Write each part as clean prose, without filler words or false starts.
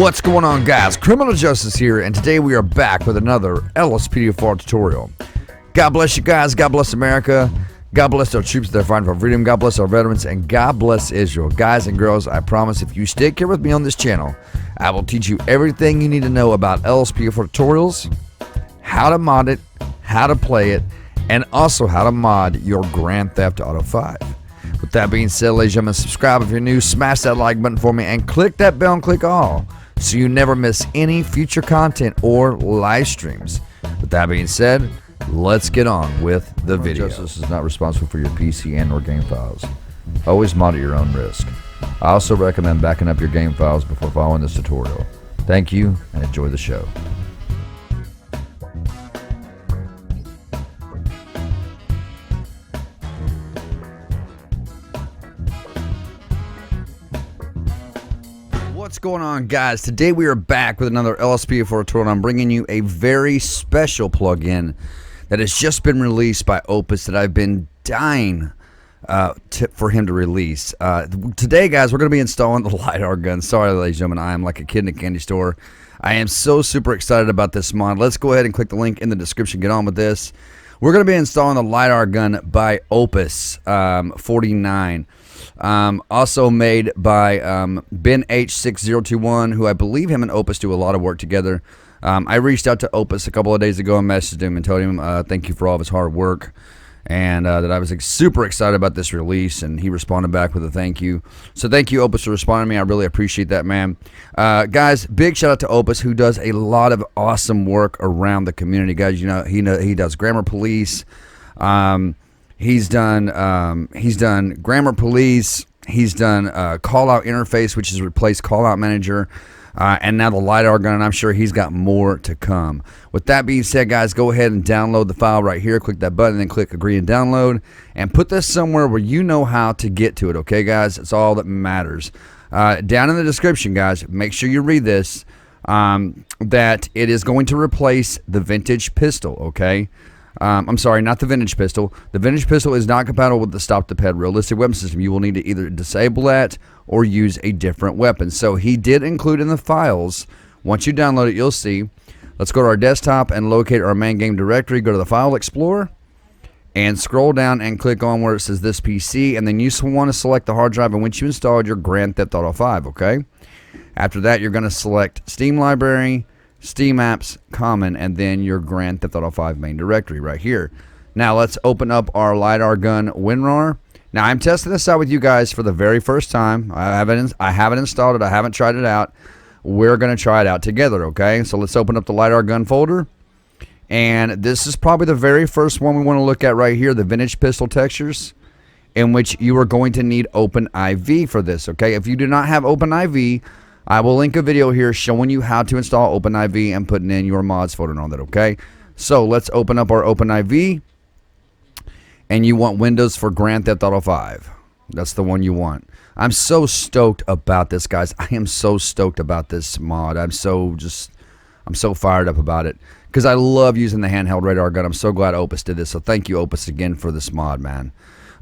What's going on, guys? Criminal Justice here, and today we are back with another LSPDFR tutorial. God bless you guys, God bless America, God bless our troops that are fighting for freedom, God bless our veterans, and God bless Israel. Guys and girls, I promise if you stick here with me on this channel, I will teach you everything you need to know about LSPDFR tutorials, how to mod it, how to play it, and also how to mod your Grand Theft Auto 5. With that being said, ladies and gentlemen, subscribe if you're new, smash that like button for me, and click that bell and click all so you never miss any future content or live streams. With that being said, let's get on with the video. Justice is not responsible for your PC and or game files. Always mod at your own risk. I also recommend backing up your game files before following this tutorial. Thank you and enjoy the show. What's going on, guys? Today we are back with another LSPDFR tutorial. I'm bringing you a very special plugin that has just been released by Opus that I've been dying for him to release. Today, guys, we're going to be installing the Lidar Gun. Sorry, ladies and gentlemen, I am like a kid in a candy store. I am so super excited about this mod. Let's go ahead and click the link in the description. Get on with this. We're going to be installing the Lidar Gun by Opus 49. Also made by Ben H6021, who I believe him and Opus do a lot of work together. I reached out to Opus a couple of days ago and messaged him and told him thank you for all of his hard work, and that I was super excited about this release, and he responded back with a thank you. So thank you, Opus, for responding to me. I really appreciate that, man. Guys, big shout out to Opus, who does a lot of awesome work around the community. Guys, you know he does Grammar Police. He's done Grammar Police. He's done Call Out Interface, which has replaced Call Out Manager, and now the Lidar Gun, and I'm sure he's got more to come. With that being said, guys, go ahead and download the file right here. Click that button, and then click Agree and Download, and put this somewhere where you know how to get to it, okay, guys? It's all that matters. Down in the description, guys, make sure you read this, that it is going to replace the vintage pistol, okay? I'm sorry, not the vintage pistol. The vintage pistol is not compatible with the Stop the Ped realistic weapon system. You will need to either disable that or use a different weapon. So he did include in the files. Once you download it, you'll see. Let's go to our desktop and locate our main game directory. Go to the File Explorer and scroll down and click on where it says This PC. And then you want to select the hard drive in which you installed your Grand Theft Auto 5, okay? After that, you're going to select Steam Library, Steam Apps, Common, and then your Grand Theft Auto 5 main directory right here. Now let's open up our Lidar Gun WinRAR. Now I'm testing this out with you guys for the very first time. I haven't installed it. I haven't tried it out. We're going to try it out together, okay? So let's open up the Lidar Gun folder. And this is probably the very first one we want to look at right here, the vintage pistol textures, in which you are going to need OpenIV for this, okay? If you do not have OpenIV, I will link a video here showing you how to install OpenIV and putting in your mods folder and all that, okay? So let's open up our OpenIV, and you want Windows for Grand Theft Auto 5. That's the one you want. I'm so stoked about this, guys. I am so stoked about this mod. I'm so fired up about it because I love using the handheld radar gun. I'm so glad Opus did this. So thank you, Opus, again for this mod, man.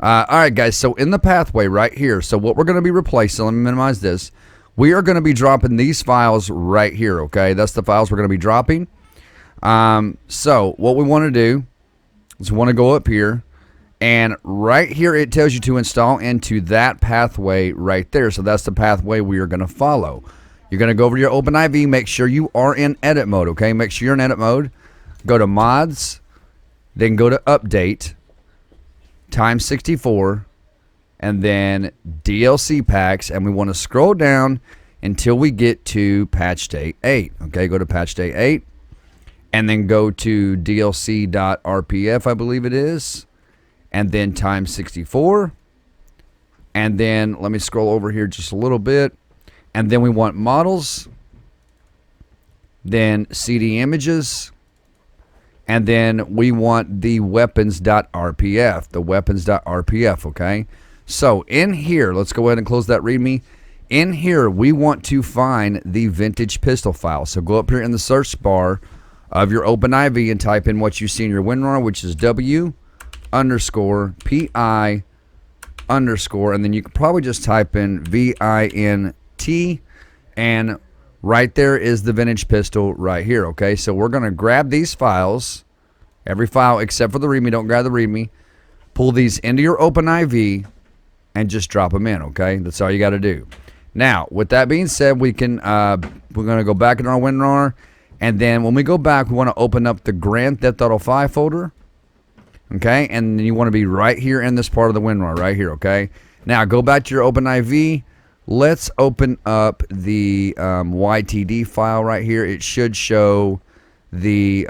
All right, guys. So in the pathway right here, so what we're going to be replacing, let me minimize this. We are going to be dropping these files right here, okay? That's the files we're going to be dropping. So what we want to do is we want to go up here, and right here it tells you to install into that pathway right there. So that's the pathway we are going to follow. You're going to go over to your OpenIV. Make sure you are in edit mode, okay? Make sure you're in edit mode. Go to Mods, then go to Update, times 64, and then DLC packs, and we want to scroll down until we get to patch day 8. Okay, go to patch day 8, and then go to DLC.rpf, I believe it is, and then times 64, and then let me scroll over here just a little bit, and then we want models, then CD images, and then we want the weapons.rpf, okay? So in here, let's go ahead and close that README. In here, we want to find the vintage pistol file. So go up here in the search bar of your OpenIV and type in what you see in your WinRAR, which is W_PI_, and then you can probably just type in VINT and right there is the vintage pistol right here, okay? So we're going to grab these files, every file except for the README. Don't grab the README. Pull these into your OpenIV and just drop them in, okay? That's all you got to do. Now, with that being said, we can we're going to go back in our WinRAR, and then when we go back, we want to open up the Grand Theft Auto 5 folder, okay? And you want to be right here in this part of the WinRAR, right here, okay? Now, go back to your OpenIV. Let's open up the YTD file right here. It should show the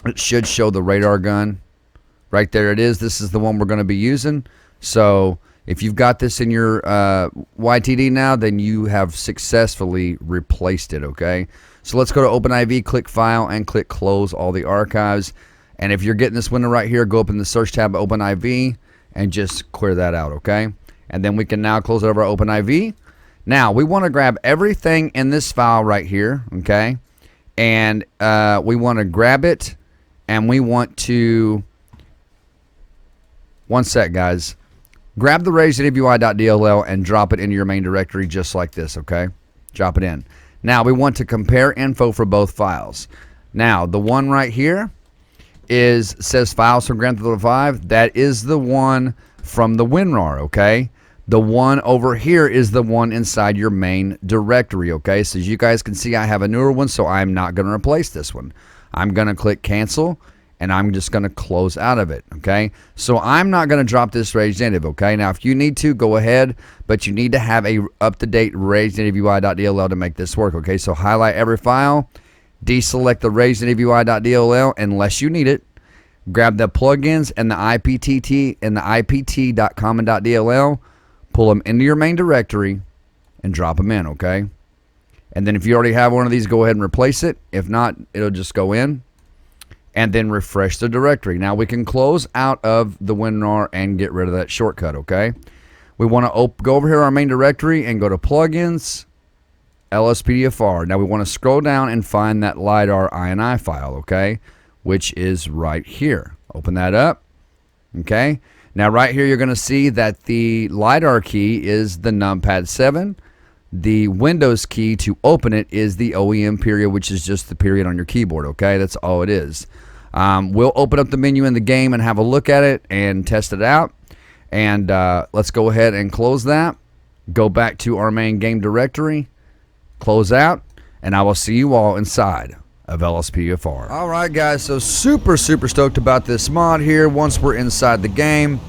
radar gun. Right there it is. This is the one we're going to be using. So if you've got this in your YTD now, then you have successfully replaced it, okay? So let's go to OpenIV, click File, and click Close all the archives. And if you're getting this window right here, go up in the Search tab of OpenIV and just clear that out, okay? And then we can now close it over OpenIV. Now, we want to grab everything in this file right here, okay? And we want to grab it, and we want to... One sec, guys. Grab the raised.dll and drop it into your main directory just like this, okay? Drop it in. Now, we want to compare info for both files. Now, the one right here says files from Grand Theft Auto 5. That is the one from the WinRAR, okay? The one over here is the one inside your main directory, okay? So as you guys can see, I have a newer one, so I'm not going to replace this one. I'm going to click Cancel, and I'm just going to close out of it, okay? So I'm not going to drop this raised native, okay? Now, if you need to, go ahead, but you need to have a up-to-date raised native UI.dll to make this work, okay? So highlight every file, deselect the raised native UI.dll unless you need it, grab the plugins and the IPTT and the IPT.common.dll, pull them into your main directory, and drop them in, okay? And then if you already have one of these, go ahead and replace it. If not, it'll just go in. And then refresh the directory. Now we can close out of the WinRAR and get rid of that shortcut, okay? We want to go over here to our main directory and go to Plugins, LSPDFR. Now we want to scroll down and find that Lidar INI file, okay? Which is right here. Open that up, okay? Now right here you're going to see that the Lidar key is the numpad 7. The Windows key to open it is the OEM period, which is just the period on your keyboard, okay? That's all it is. We'll open up the menu in the game and have a look at it and test it out. And let's go ahead and close that. Go back to our main game directory. Close out. And I will see you all inside of LSPDFR. All right, guys. So super stoked about this mod here once we're inside the game.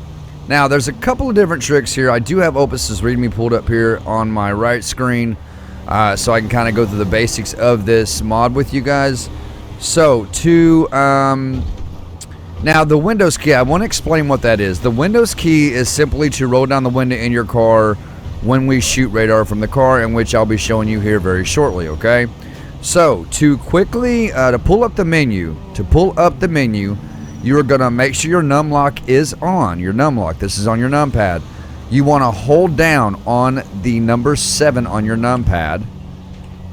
Now, there's a couple of different tricks here. I do have Opus's README pulled up here on my right screen, so I can kind of go through the basics of this mod with you guys. So, now the Windows key, I want to explain what that is. The Windows key is simply to roll down the window in your car when we shoot radar from the car, in which I'll be showing you here very shortly, okay? So, to quickly, to pull up the menu, you are going to make sure your num lock is on. Your num lock. This is on your numpad. You want to hold down on the number 7 on your numpad,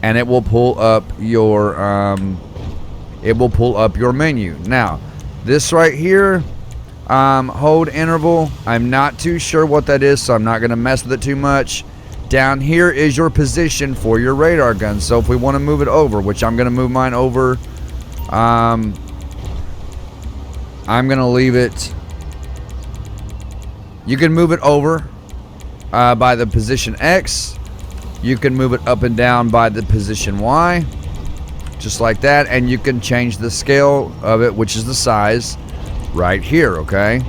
and it will pull up your menu. Now, this right here, hold interval. I'm not too sure what that is, so I'm not going to mess with it too much. Down here is your position for your radar gun. So if we want to move it over, which I'm going to move mine over, I'm going to leave it. You can move it over by the position X. You can move it up and down by the position Y. Just like that. And you can change the scale of it, which is the size, right here, okay?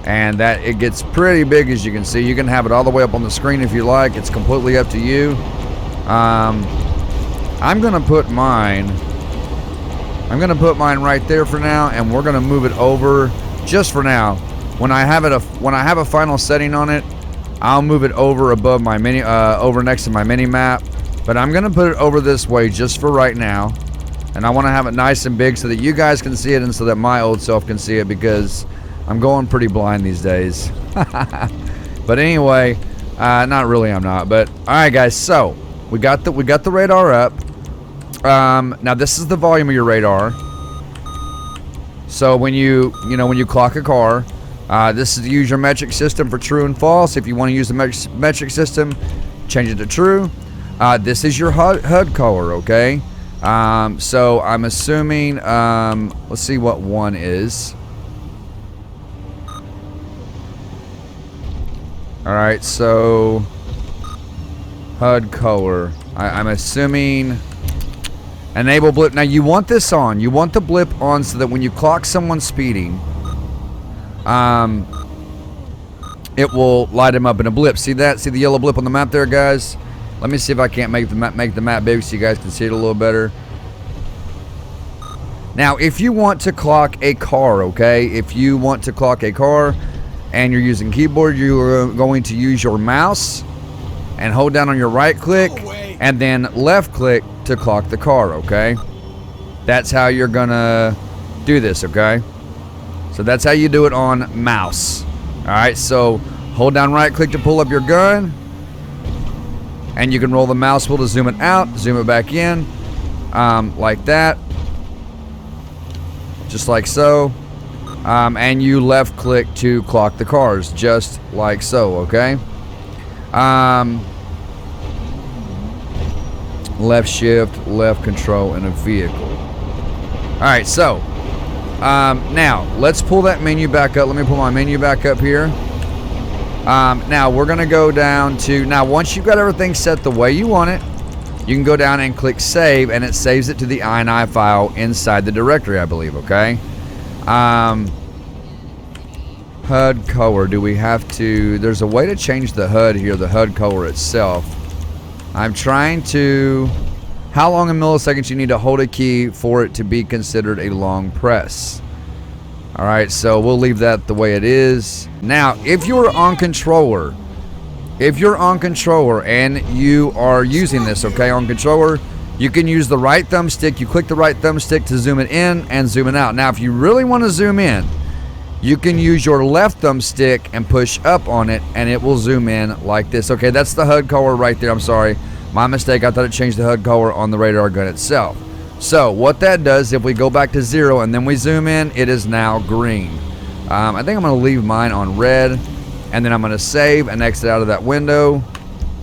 And that it gets pretty big, as you can see. You can have it all the way up on the screen if you like. It's completely up to you. I'm going to put mine right there for now, and we're going to move it over just for now. When I have a final setting on it, I'll move it over above my mini, over next to my mini map. But I'm going to put it over this way just for right now. And I want to have it nice and big so that you guys can see it and so that my old self can see it, because I'm going pretty blind these days. But anyway, not really, I'm not. But all right, guys. So we got the radar up. Now this is the volume of your radar. So when you clock a car, this is the use your metric system for true and false. If you want to use the metric system, change it to true. This is your HUD color, okay? So I'm assuming, let's see what 1 is. Alright, so HUD color. I'm assuming enable blip. Now you want this on. You want the blip on so that when you clock someone speeding, it will light them up in a blip. See that? See the yellow blip on the map there, guys? Let me see if I can't make the map big so you guys can see it a little better. Now, if you want to clock a car, okay? If you want to clock a car and you're using keyboard, you're going to use your mouse and hold down on your right click and then left click to clock the car, okay? That's how you're gonna do this, okay? So that's how you do it on mouse. Alright, so hold down right click to pull up your gun, and you can roll the mouse wheel to zoom it out, zoom it back in, like that, just like so, and you left click to clock the cars, just like so, okay? Left shift, left control in a vehicle. Alright, so now let's pull that menu back up. Let me pull my menu back up here. Now we're gonna go down to, now once you've got everything set the way you want it, you can go down and click save, and it saves it to the INI file inside the directory, I believe, okay? HUD color, do we have to, there's a way to change the HUD here, the HUD color itself. I'm trying to, how long in milliseconds you need to hold a key for it to be considered a long press. Alright, so we'll leave that the way it is. Now, if you're on controller, and you are using this, okay, on controller, you can use the right thumbstick. You click the right thumbstick to zoom it in and zoom it out. Now, if you really want to zoom in, you can use your left thumbstick and push up on it, and it will zoom in like this. Okay, that's the HUD color right there. I'm sorry, my mistake. I thought it changed the HUD color on the radar gun itself. So what that does, if we go back to 0 and then we zoom in, it is now green. I think I'm going to leave mine on red, and then I'm going to save and exit out of that window.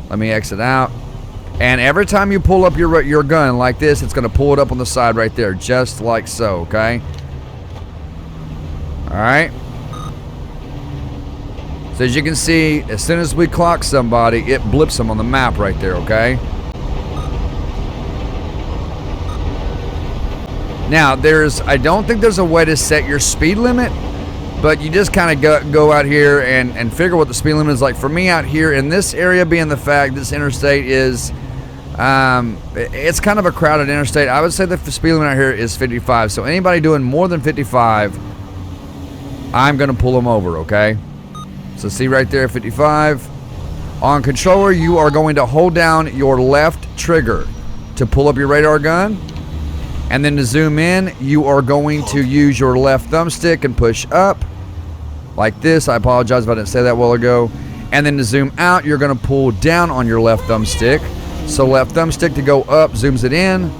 Let me exit out. And every time you pull up your gun like this, it's going to pull it up on the side right there, just like so, okay? Alright. So as you can see, as soon as we clock somebody, it blips them on the map right there, okay? Now, I don't think there's a way to set your speed limit, but you just kind of go out here and figure what the speed limit is. Like for me out here in this area, being the fact this interstate is, it's kind of a crowded interstate, I would say the speed limit out here is 55. So anybody doing more than 55, I'm going to pull them over, okay? So see right there, 55. On controller, you are going to hold down your left trigger to pull up your radar gun. And then to zoom in, you are going to use your left thumbstick and push up like this. I apologize if I didn't say that a while ago. And then to zoom out, you're going to pull down on your left thumbstick. So left thumbstick to go up zooms it in.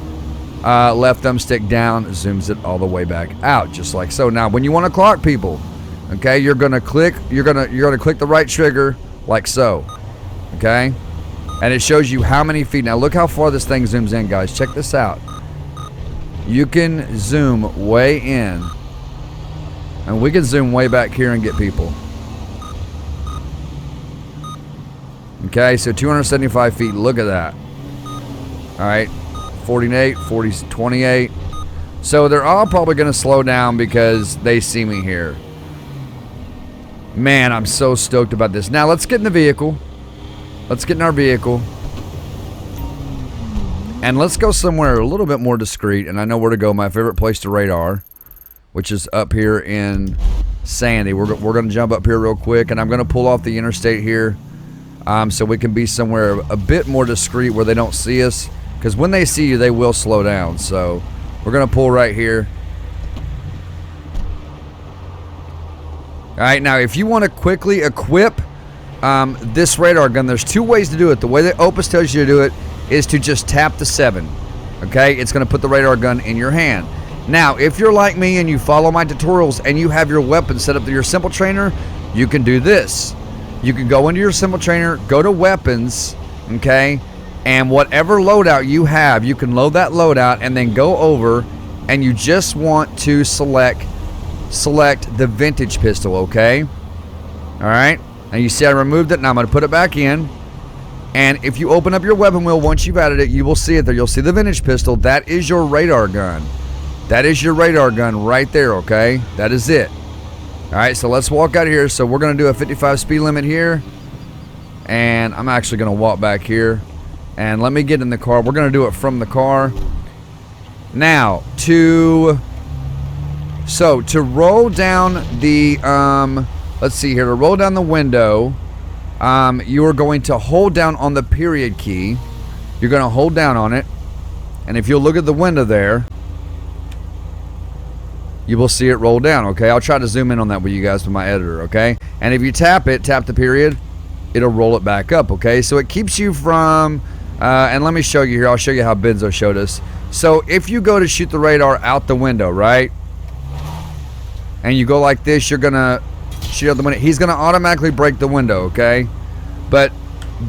Left thumbstick down zooms it all the way back out, just like so. Now, when you want to clock people, okay, you're gonna click the right trigger like so, okay, and it shows you how many feet. Now look how far this thing zooms in, guys. Check this out. You can zoom way in, and we can zoom way back here and get people. Okay, so 275 feet. Look at that. All right. 48, 40, 28. So they're all probably going to slow down because they see me here. Man, I'm so stoked about this. Now let's get in the vehicle. Let's get in our vehicle. And let's go somewhere a little bit more discreet. And I know where to go. My favorite place to radar, which is up here in Sandy. We're going to jump up here real quick. And I'm going to pull off the interstate here. So we can be somewhere a bit more discreet where they don't see us. Because when they see you, they will slow down. So we're going to pull right here. Alright, now if you want to quickly equip this radar gun, there's two ways to do it. The way that Opus tells you to do it is to just tap the 7. Okay, it's going to put the radar gun in your hand. Now, if you're like me and you follow my tutorials and you have your weapon set up to your simple trainer, you can do this. You can go into your simple trainer, go to weapons, okay, And whatever loadout you have, you can load that loadout and then go over and you just want to select the vintage pistol, okay? All right. Now you see I removed it. Now I'm going to put it back in. And if you open up your weapon wheel, once you've added it, you will see it there. You'll see the vintage pistol. That is your radar gun. That is your radar gun right there, okay? That is it. All right, so let's walk out of here. So we're going to do a 55 speed limit here. And I'm actually going to walk back here. And let me get in the car. We're going to do it from the car. Now, to roll down the, let's see here. To roll down the window, you are going to hold down on the period key. You're going to hold down on it. And if you'll look at the window there, you will see it roll down, okay? I'll try to zoom in on that with you guys with my editor, okay? And if you tap the period, it'll roll it back up, okay? So it keeps you from, and let me show you here. I'll show you how Benzo showed us. So if you go to shoot the radar out the window, right? And you go like this, you're going to shoot out the window. He's going to automatically break the window, okay? But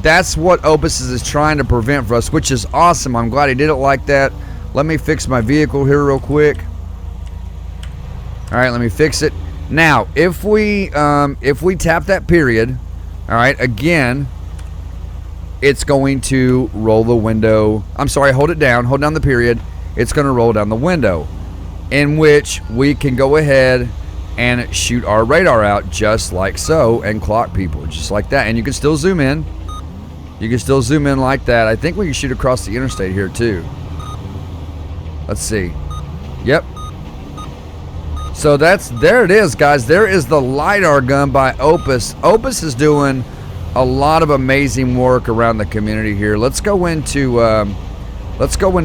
that's what Opus is trying to prevent for us, which is awesome. I'm glad he did it like that. Let me fix my vehicle here real quick. All right, let me fix it. Now, if we tap that period, all right, again, it's going to roll the window. I'm sorry, hold down the period. It's going to roll down the window, in which we can go ahead and shoot our radar out just like so and clock people just like that. And you can still zoom in. You can still zoom in like that. I think we can shoot across the interstate here too. Let's see. Yep. So there it is, guys. There is the Lidar Gun by Opus. Opus is doing a lot of amazing work around the community here. Let's go into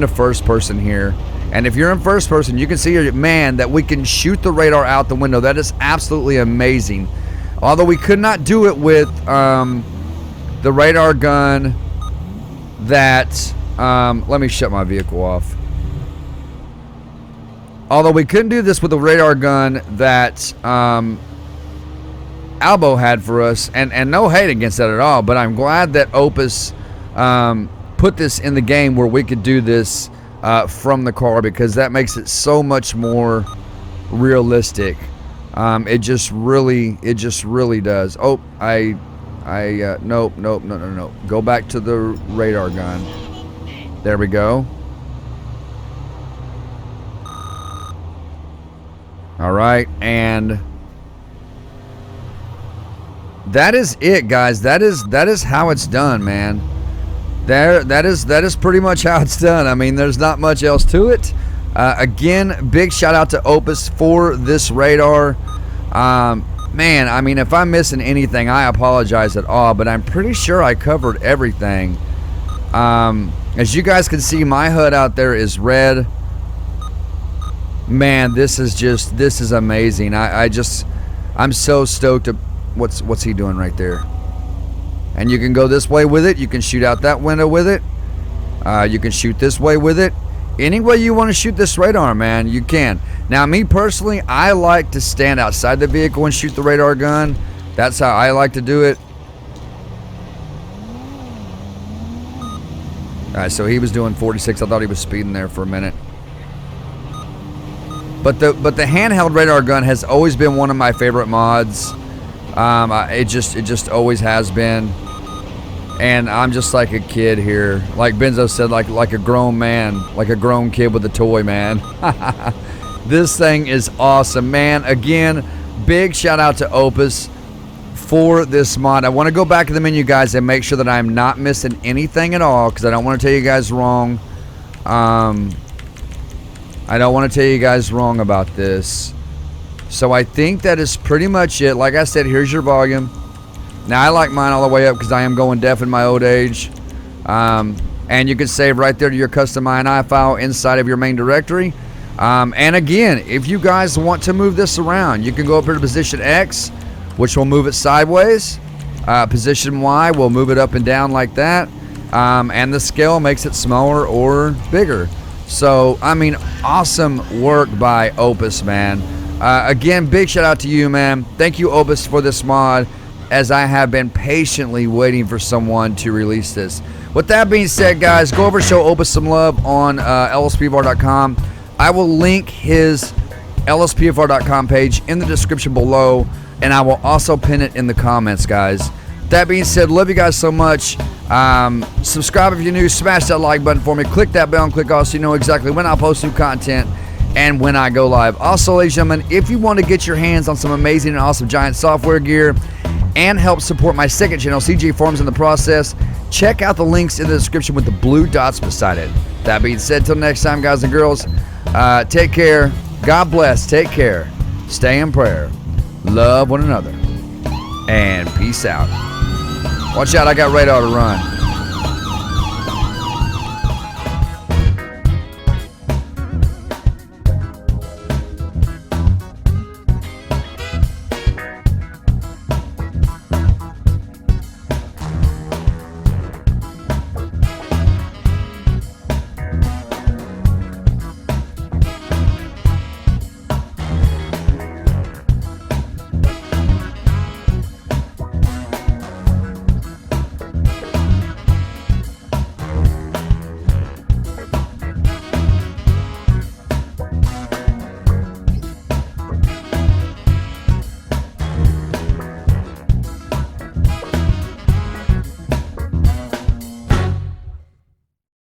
first person here. And if you're in first person, you can see, man, that we can shoot the radar out the window. That is absolutely amazing. Although we could not do it with the radar gun that, let me shut my vehicle off. Although we couldn't do this with the radar gun that Albo had for us, and no hate against that at all, but I'm glad that Opus put this in the game where we could do this from the car, because that makes it so much more realistic. It just really does. Oh, nope. Go back to the radar gun. There we go. All right, and that is it, guys. That is how it's done, man. That is pretty much how it's done. I mean, there's not much else to it. Again, big shout out to Opus for this radar. Man, I mean, if I'm missing anything, I apologize at all, but I'm pretty sure I covered everything. As you guys can see, my HUD out there is red. Man, this is amazing. I'm so stoked. What's he doing right there? And you can go this way with it. You can shoot out that window with it. You can shoot this way with it. Any way you want to shoot this radar, man, you can. Now, me personally, I like to stand outside the vehicle and shoot the radar gun. That's how I like to do it. All right, so he was doing 46. I thought he was speeding there for a minute. But the handheld radar gun has always been one of my favorite mods. It just always has been. And I'm just like a kid here. Like Benzo said, like a grown man, like a grown kid with a toy, man. This thing is awesome, man. Again, big shout out to Opus for this mod. I want to go back to the menu, guys, and make sure that I'm not missing anything at all, because I don't want to tell you guys wrong. I don't want to tell you guys wrong about this. So I think that is pretty much it. Like I said, here's your volume. Now, I like mine all the way up because I am going deaf in my old age. And you can save right there to your custom INI file inside of your main directory. And again, if you guys want to move this around, you can go up here to position X, which will move it sideways. Position Y will move it up and down like that. And the scale makes it smaller or bigger. So, I mean, awesome work by Opus, man. Again, big shout out to you, man. Thank you, Opus, for this mod. as I have been patiently waiting for someone to release this. With that being said, guys, go over show Opus some love on LSPDFR.com. I will link his LSPDFR.com page in the description below, and I will also pin it in the comments, guys. That being said, love you guys so much. Subscribe if you're new. Smash that like button for me. Click that bell and click all so you know exactly when I post new content and when I go live. Also, ladies and gentlemen, if you want to get your hands on some amazing and awesome giant software gear and help support my second channel, CJ Farms in the process, check out the links in the description with the blue dots beside it. That being said, till next time, guys and girls, take care. God bless. Take care. Stay in prayer. Love one another. And peace out. Watch out, I got radar to run.